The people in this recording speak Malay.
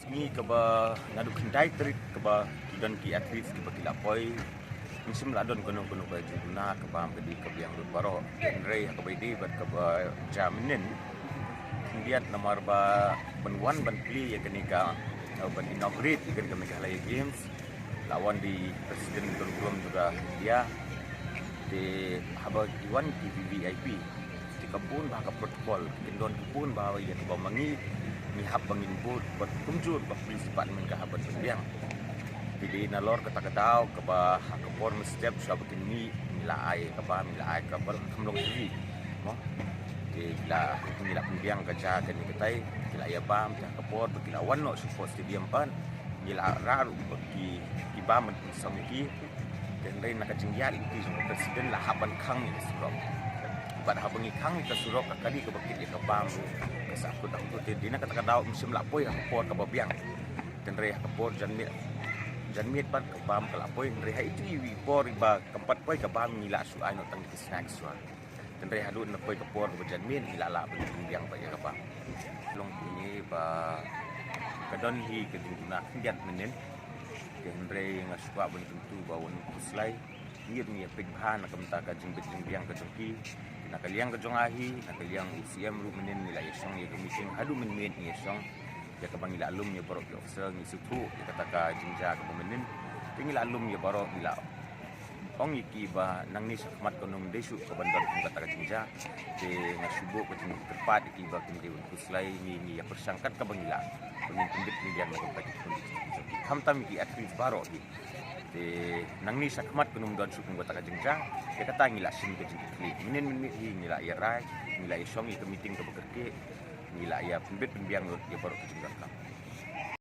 ni kaba ngadu kendai terit kaba kidan ki atlet kaba kilapoi musim ladon kono ba juna kaba amdi kaba yang baro genre kaba di bat kaba jaminin kemudian nomor ba benwan ban pli ya kenika ban inaugurate ikan ke Meghalaya Games lawan di Presiden Gulum juga dia di haba iwan VIP di kebun bahaka protokol kendon kebun bahawa ia kebamangi mihab bangin bud buat kunjur bah prinsipal men kahaban sembiang jadi nalor kata-katau keba hakapor mestep sudah bikin milai keba milai kabel kamlong diri mo di la mila sembiang kaca dan ketai kila ya bam hakapor kila wanno support stadium pan mila raru bagi ibam samiki dan lain nak jenggial itu semua presiden lah haban kang ni surok pada habangi kang kita surok kali ke bakit dia kebam kesakut aku tu dia nak kata-kata musim lapoi hakapor kebabiang dan reh hakapor janmit pan kebam kelapoi reh itu por ba keempat poi kebam ngila suai no tang kisnak suai dan reh hadu napoi kapor ke janmit ngila la biang ba ya kebam long ini ba kadon hi keduna kiat menen Henry ngaswa bun tentu bawon kuslai ngir ni pighan nakamta ka jingbit jingbiang ka jongki nakaliang ka jongahi nakaliang UCM ru menen nila yesong ye meeting hadu men ni yesong ya ka bangila alum ye borok officer ni sutu ya kata ka jingja ka menen tingila alum ye borok nila ong iki ba nang ni sakmat konong desu ka bandar kata ka jingja de ngasubo ka jing tepat iki ba kini kuslai ni ya persangkat ka bangila pemimpin ni yang nakamta hamtam ki atlet baro di nang ni sakmat kunum don sukung kota kajengja ya kata ngila sim ke jingkli minen hi ngila ya rai ngila isong ke meeting ke bekerke ngila ya pembet pembiang ya baru kajengja